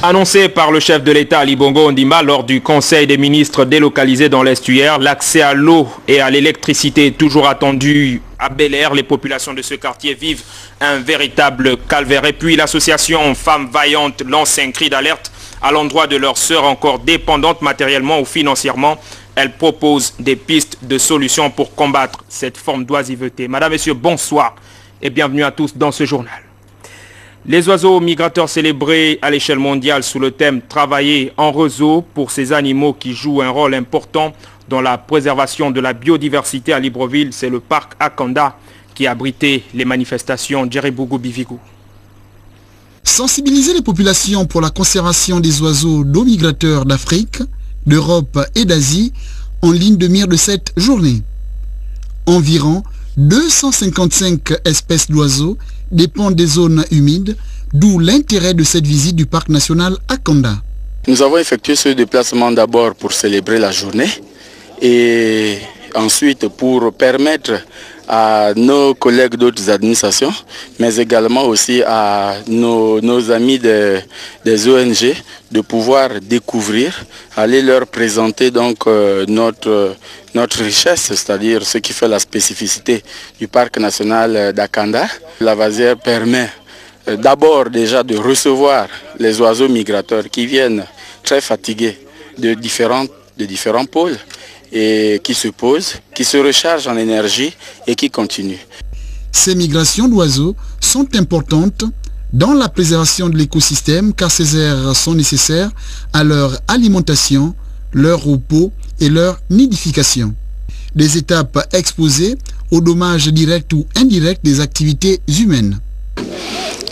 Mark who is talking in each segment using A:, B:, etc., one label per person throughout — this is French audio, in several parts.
A: Annoncé par le chef de l'État Ali Bongo Ondimba lors du Conseil des ministres délocalisé dans l'estuaire, l'accès à l'eau et à l'électricité est toujours attendu à Bel-Air. Les populations de ce quartier vivent un véritable calvaire. Et puis l'association Femmes Vaillantes lance un cri d'alerte à l'endroit de leurs sœurs encore dépendantes matériellement ou financièrement. Elle propose des pistes de solutions pour combattre cette forme d'oisiveté. Madame, Messieurs, bonsoir et bienvenue à tous dans ce journal. Les oiseaux migrateurs célébrés à l'échelle mondiale sous le thème « Travailler en réseau » pour ces animaux qui jouent un rôle important dans la préservation de la biodiversité à Libreville, c'est le parc Akanda qui a abrité les manifestations Djeribougou Bivigou.
B: Sensibiliser les populations pour la conservation des oiseaux d'eau migrateurs d'Afrique, d'Europe et d'Asie en ligne de mire de cette journée. Environ 255 espèces d'oiseaux dépendent des zones humides, d'où l'intérêt de cette visite du parc national Akanda.
C: Nous avons effectué ce déplacement d'abord pour célébrer la journée et ensuite pour permettre à nos collègues d'autres administrations, mais également aussi à nos amis des ONG de pouvoir découvrir, aller leur présenter donc notre richesse, c'est-à-dire ce qui fait la spécificité du parc national d'Akanda. La vasière permet d'abord déjà de recevoir les oiseaux migrateurs qui viennent très fatigués de différents pôles et qui se posent, qui se rechargent en énergie et qui continuent.
B: Ces migrations d'oiseaux sont importantes dans la préservation de l'écosystème car ces aires sont nécessaires à leur alimentation, leur repos et leur nidification. Des étapes exposées aux dommages directs ou indirects des activités humaines.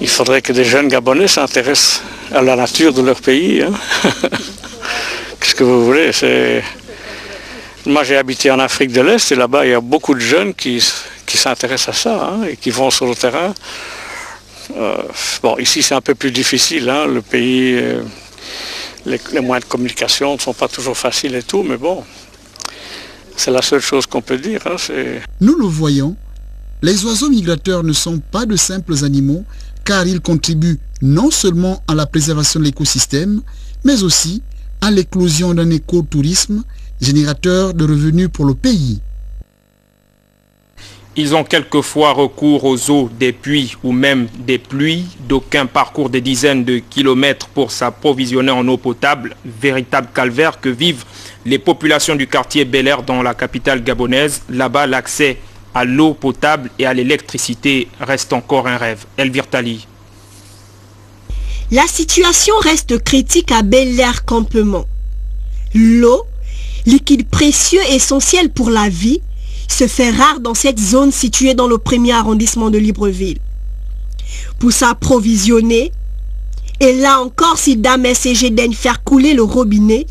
D: Il faudrait que des jeunes Gabonais s'intéressent à la nature de leur pays. Hein. Qu'est-ce que vous voulez? Moi j'ai habité en Afrique de l'Est et là-bas il y a beaucoup de jeunes qui s'intéressent à ça hein, et qui vont sur le terrain. Bon, ici c'est un peu plus difficile, hein, le pays, les moyens de communication ne sont pas toujours faciles et tout, mais bon, c'est la seule chose qu'on peut dire. Hein,
B: Nous le voyons, les oiseaux migrateurs ne sont pas de simples animaux car ils contribuent non seulement à la préservation de l'écosystème, mais aussi à l'éclosion d'un écotourisme générateur de revenus pour le pays.
A: Ils ont quelquefois recours aux eaux des puits ou même des pluies. D'aucuns parcourent des dizaines de kilomètres pour s'approvisionner en eau potable. Véritable calvaire que vivent les populations du quartier Bel-Air dans la capitale gabonaise. Là-bas, l'accès à l'eau potable et à l'électricité reste encore un rêve. Elvire Tali.
E: La situation reste critique à Bel-Air campement. L'eau, liquide précieux essentiel pour la vie, se fait rare dans cette zone située dans le 1er arrondissement de Libreville. Pour s'approvisionner, et là encore si Dame SCG daigne faire couler le robinet,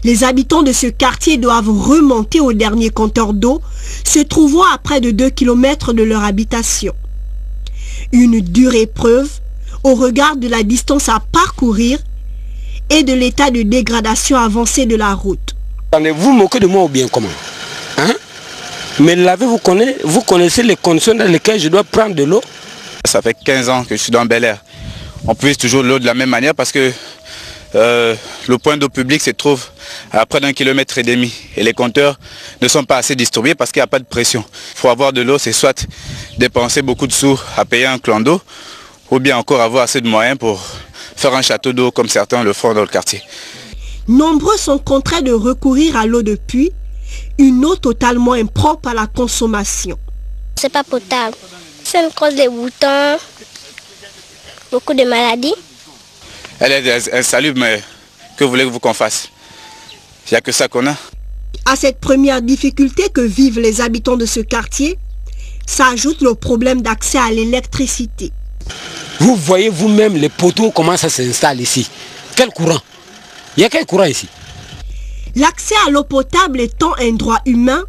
E: les habitants de ce quartier doivent remonter au dernier compteur d'eau, se trouvant à près de 2 km de leur habitation. Une dure épreuve au regard de la distance à parcourir et de l'état de dégradation avancée de la route.
F: Vous moquez de moi ou bien comment hein? Mais vous connaissez les conditions dans lesquelles je dois prendre de l'eau?
G: Ça fait 15 ans que je suis dans Bel-Air. On puise toujours l'eau de la même manière parce que le point d'eau public se trouve à près d'1,5 km et les compteurs ne sont pas assez distribués parce qu'il n'y a pas de pression. Pour avoir de l'eau, c'est soit dépenser beaucoup de sous à payer un clan d'eau ou bien encore avoir assez de moyens pour faire un château d'eau comme certains le font dans le quartier.
E: Nombreux sont contraints de recourir à l'eau de puits, une eau totalement impropre à la consommation.
H: C'est pas potable. C'est une cause des boutons, beaucoup de maladies.
G: Elle est insalubre, mais que voulez-vous qu'on fasse? Il n'y a que ça qu'on a.
E: À cette première difficulté que vivent les habitants de ce quartier, s'ajoute le problème d'accès à l'électricité.
F: Vous voyez vous-même les poteaux comment ça s'installe ici. Quel courant? Il y a quel courant ici?
E: L'accès à l'eau potable étant un droit humain,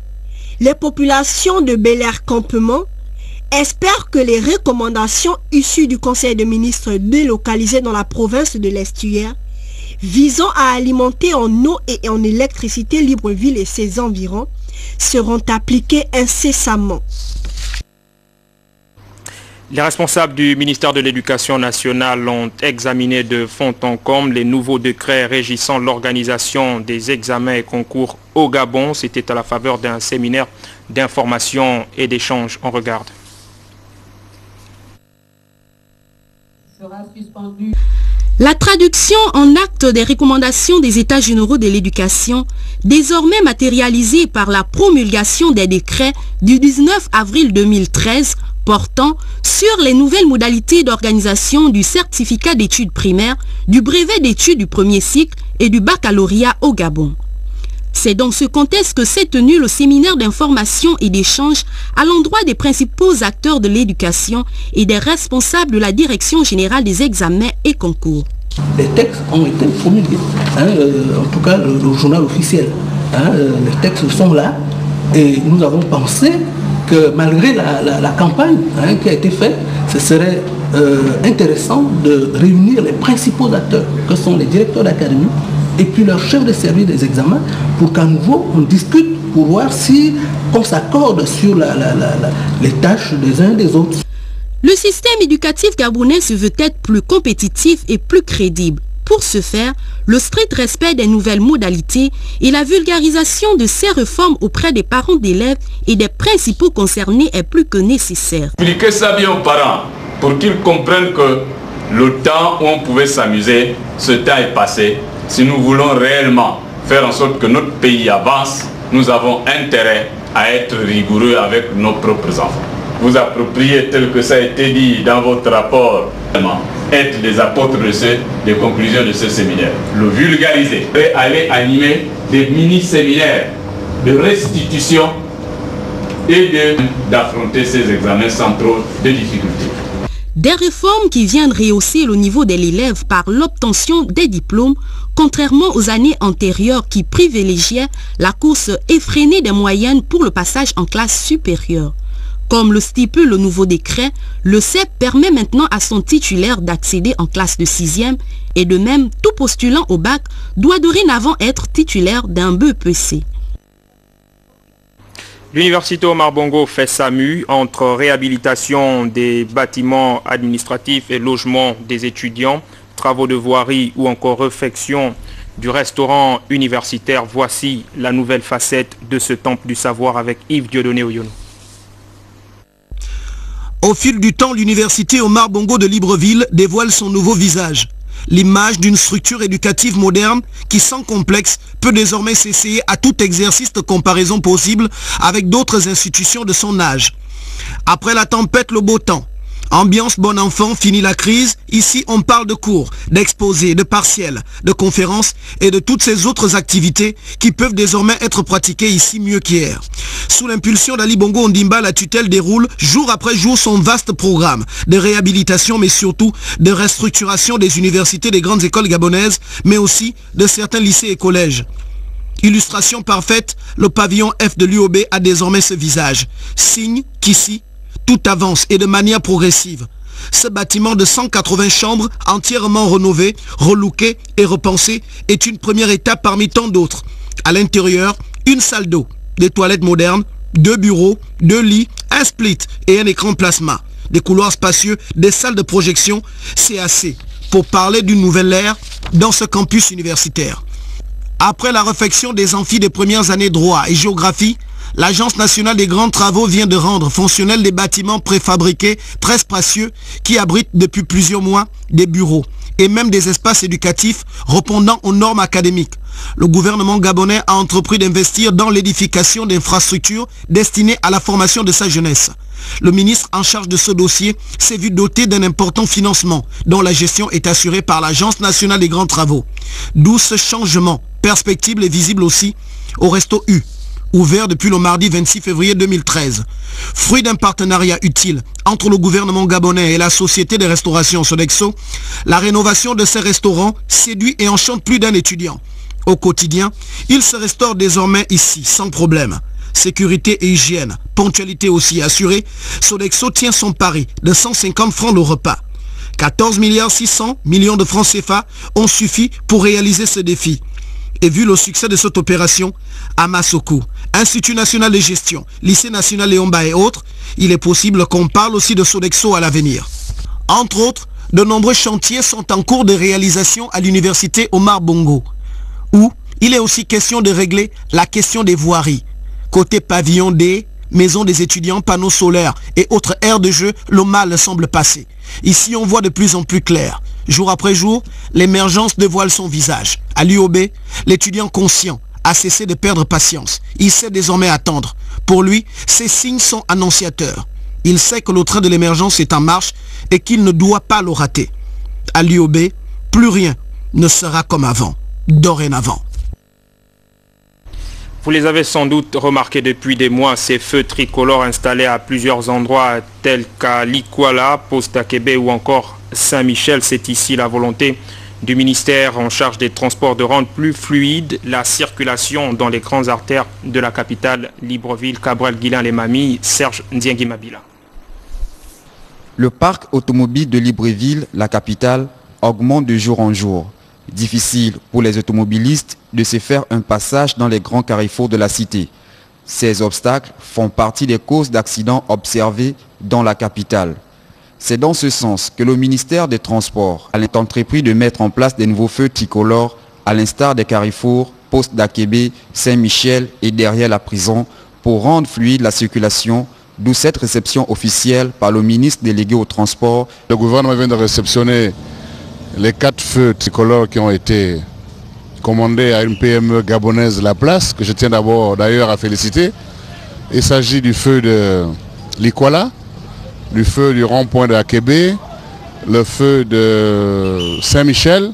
E: les populations de Bel-Air campement espèrent que les recommandations issues du Conseil des ministres délocalisé dans la province de l'Estuaire visant à alimenter en eau et en électricité Libreville et ses environs seront appliquées incessamment.
A: Les responsables du ministère de l'Éducation nationale ont examiné de fond en comble les nouveaux décrets régissant l'organisation des examens et concours au Gabon. C'était à la faveur d'un séminaire d'information et d'échange. On regarde.
I: La traduction en acte des recommandations des États généraux de l'éducation, désormais matérialisée par la promulgation des décrets du 19 avril 2013 portant sur les nouvelles modalités d'organisation du certificat d'études primaires, du brevet d'études du premier cycle et du baccalauréat au Gabon. C'est dans ce contexte que s'est tenu le séminaire d'information et d'échange à l'endroit des principaux acteurs de l'éducation et des responsables de la Direction générale des examens et concours.
J: Les textes ont été promulgués, en tout cas le journal officiel. Les textes sont là et nous avons pensé que malgré la campagne qui a été faite, ce serait intéressant de réunir les principaux acteurs, que sont les directeurs d'académie, et puis leur chef de service des examens, pour qu'à nouveau on discute, pour voir si on s'accorde sur les tâches des uns et des autres.
I: Le système éducatif gabonais se veut être plus compétitif et plus crédible. Pour ce faire, le strict respect des nouvelles modalités et la vulgarisation de ces réformes auprès des parents d'élèves et des principaux concernés est plus que nécessaire.
K: Expliquez ça bien aux parents pour qu'ils comprennent que le temps où on pouvait s'amuser, ce temps est passé. Si nous voulons réellement faire en sorte que notre pays avance, nous avons intérêt à être rigoureux avec nos propres enfants. Vous appropriez tel que ça a été dit dans votre rapport, être des apôtres des conclusions de ce séminaire, le vulgariser et aller animer des mini-séminaires de restitution et d'affronter ces examens sans trop de difficultés.
I: Des réformes qui viennent rehausser le niveau de l'élève par l'obtention des diplômes, contrairement aux années antérieures qui privilégiaient la course effrénée des moyennes pour le passage en classe supérieure. Comme le stipule le nouveau décret, le CEP permet maintenant à son titulaire d'accéder en classe de 6e et de même, tout postulant au bac doit dorénavant être titulaire d'un BEPC.
A: L'université Omar Bongo fait sa mue entre réhabilitation des bâtiments administratifs et logement des étudiants, travaux de voirie ou encore réfection du restaurant universitaire. Voici la nouvelle facette de ce temple du savoir avec Yves Dieudonné Oyono.
L: Au fil du temps, l'université Omar Bongo de Libreville dévoile son nouveau visage. L'image d'une structure éducative moderne qui, sans complexe, peut désormais s'essayer à tout exercice de comparaison possible avec d'autres institutions de son âge. Après la tempête, le beau temps. Ambiance bon enfant, fini la crise. Ici, on parle de cours, d'exposés, de partiels, de conférences et de toutes ces autres activités qui peuvent désormais être pratiquées ici mieux qu'hier. Sous l'impulsion d'Ali Bongo Ondimba, la tutelle déroule jour après jour son vaste programme de réhabilitation, mais surtout de restructuration des universités des grandes écoles gabonaises, mais aussi de certains lycées et collèges. Illustration parfaite, le pavillon F de l'UOB a désormais ce visage, signe qu'ici, tout avance et de manière progressive. Ce bâtiment de 180 chambres, entièrement rénové, relooké et repensé, est une première étape parmi tant d'autres. À l'intérieur, une salle d'eau, des toilettes modernes, 2 bureaux, 2 lits, un split et un écran plasma. Des couloirs spacieux, des salles de projection, c'est assez pour parler d'une nouvelle ère dans ce campus universitaire. Après la réfection des amphis des premières années droit et géographie, l'Agence nationale des grands travaux vient de rendre fonctionnels des bâtiments préfabriqués très spacieux qui abritent depuis plusieurs mois des bureaux et même des espaces éducatifs répondant aux normes académiques. Le gouvernement gabonais a entrepris d'investir dans l'édification d'infrastructures destinées à la formation de sa jeunesse. Le ministre en charge de ce dossier s'est vu doté d'un important financement dont la gestion est assurée par l'Agence nationale des grands travaux. D'où ce changement perspectible et visible aussi au Resto U, ouvert depuis le mardi 26 février 2013. Fruit d'un partenariat utile entre le gouvernement gabonais et la société de restauration Sodexo, la rénovation de ces restaurants séduit et enchante plus d'un étudiant. Au quotidien, il se restaure désormais ici, sans problème. Sécurité et hygiène, ponctualité aussi assurée, Sodexo tient son pari de 150 francs le repas. 14 600 millions de francs CFA ont suffi pour réaliser ce défi. Et vu le succès de cette opération, à Masoko, Institut national de gestion, Lycée national Léomba et autres, il est possible qu'on parle aussi de Sodexo à l'avenir. Entre autres, de nombreux chantiers sont en cours de réalisation à l'université Omar Bongo, où il est aussi question de régler la question des voiries. Côté pavillon D, maison des étudiants, panneaux solaires et autres aires de jeu, le mal semble passer. Ici, on voit de plus en plus clair. Jour après jour, l'émergence dévoile son visage. À l'UOB, l'étudiant conscient a cessé de perdre patience. Il sait désormais attendre. Pour lui, ces signes sont annonciateurs. Il sait que le train de l'émergence est en marche et qu'il ne doit pas le rater. À l'UOB, plus rien ne sera comme avant, dorénavant.
A: Vous les avez sans doute remarqué depuis des mois, ces feux tricolores installés à plusieurs endroits tels qu'à Likwala, Postakebe ou encore Saint-Michel. C'est ici la volonté du ministère en charge des transports de rendre plus fluide la circulation dans les grandes artères de la capitale Libreville. Cabrel Guilain, les mamies, Serge Ndiengi Mabila.
M: Le parc automobile de Libreville, la capitale, augmente de jour en jour. Difficile pour les automobilistes de se faire un passage dans les grands carrefours de la cité. Ces obstacles font partie des causes d'accidents observés dans la capitale. C'est dans ce sens que le ministère des Transports a entrepris de mettre en place des nouveaux feux tricolores à l'instar des carrefours Poste d'Akebe, Saint-Michel et derrière la prison pour rendre fluide la circulation, d'où cette réception officielle par le ministre délégué au transport.
N: Le gouvernement vient de réceptionner les 4 feux tricolores qui ont été commandés à une PME gabonaise La Place, que je tiens d'abord d'ailleurs à féliciter. Il s'agit du feu de Likwala, du feu du rond-point de Akebe, le feu de Saint-Michel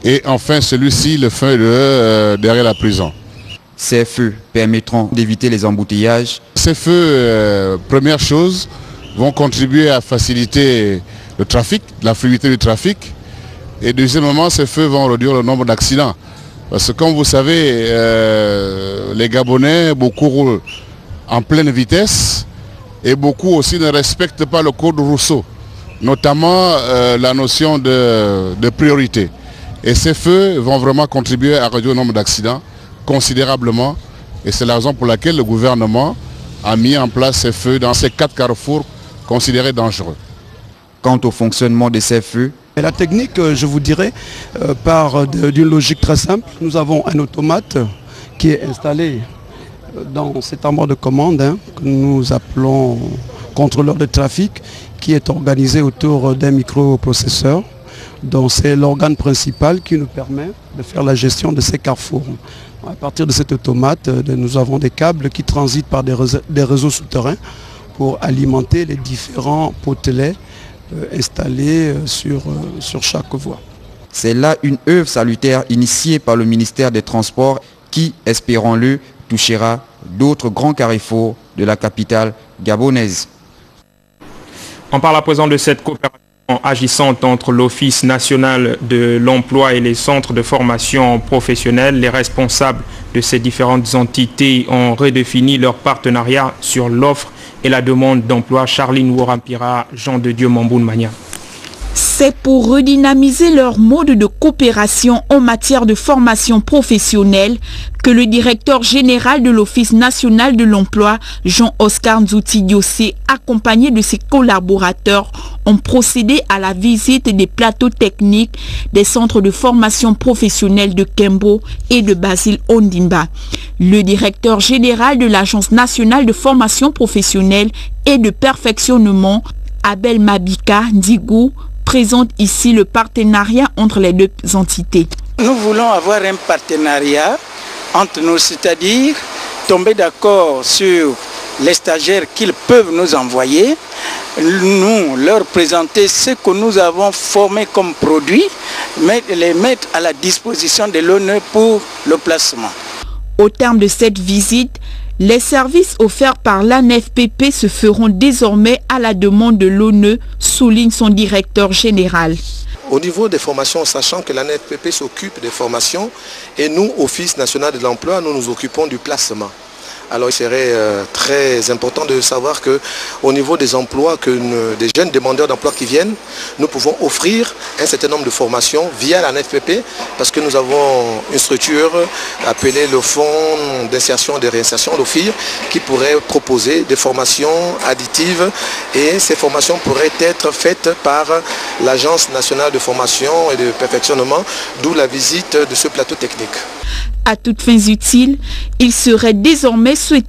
N: et enfin celui-ci, le feu de derrière la prison.
M: Ces feux permettront d'éviter les embouteillages.
N: Ces feux, première chose, vont contribuer à faciliter le trafic, la fluidité du trafic. Et deuxièmement, ces feux vont réduire le nombre d'accidents. Parce que comme vous savez, les Gabonais, beaucoup roulent en pleine vitesse et beaucoup aussi ne respectent pas le code Rousseau, notamment la notion de priorité. Et ces feux vont vraiment contribuer à réduire le nombre d'accidents considérablement. Et c'est la raison pour laquelle le gouvernement a mis en place ces feux dans ces 4 carrefours considérés dangereux.
M: Quant au fonctionnement de ces feux,
O: et la technique, je vous dirais, part d'une logique très simple. Nous avons un automate qui est installé dans cet armoire de commande que nous appelons contrôleur de trafic, qui est organisé autour d'un microprocesseur. Donc c'est l'organe principal qui nous permet de faire la gestion de ces carrefours. À partir de cet automate, nous avons des câbles qui transitent par des réseaux souterrains pour alimenter les différents potelets installés sur chaque voie.
M: C'est là une œuvre salutaire initiée par le ministère des Transports qui, espérons-le, touchera d'autres grands carrefours de la capitale gabonaise.
A: On parle à présent de cette coopération agissante entre l'Office national de l'emploi et les centres de formation professionnelle. Les responsables de ces différentes entités ont redéfini leur partenariat sur l'offre et la demande d'emploi. Charline Worampira, Jean de Dieu Mamboun Mania.
P: C'est pour redynamiser leur mode de coopération en matière de formation professionnelle que le directeur général de l'Office national de l'emploi, Jean-Oscar Nzouti-Diosé, accompagné de ses collaborateurs, ont procédé à la visite des plateaux techniques des centres de formation professionnelle de Kembo et de Basile Ondimba. Le directeur général de l'Agence nationale de formation professionnelle et de perfectionnement, Abel Mabika Ndigou, présente ici le partenariat entre les deux entités.
Q: Nous voulons avoir un partenariat entre nous, c'est-à-dire tomber d'accord sur les stagiaires qu'ils peuvent nous envoyer, nous leur présenter ce que nous avons formé comme produit, mais les mettre à la disposition de l'ONU pour le placement.
P: Au terme de cette visite, les services offerts par l'ANFPP se feront désormais à la demande de l'ONU, souligne son directeur général.
R: Au niveau des formations, sachant que l'ANFPP s'occupe des formations et nous, Office national de l'emploi, nous nous occupons du placement. Alors il serait très important de savoir qu'au niveau des emplois, des jeunes demandeurs d'emploi qui viennent, nous pouvons offrir un certain nombre de formations via la NFPP parce que nous avons une structure appelée le Fonds d'insertion et de réinsertion, l'OFIR, qui pourrait proposer des formations additives et ces formations pourraient être faites par l'Agence nationale de formation et de perfectionnement, d'où la visite de ce plateau technique.
P: À toutes fins utiles, il serait désormais souhaitable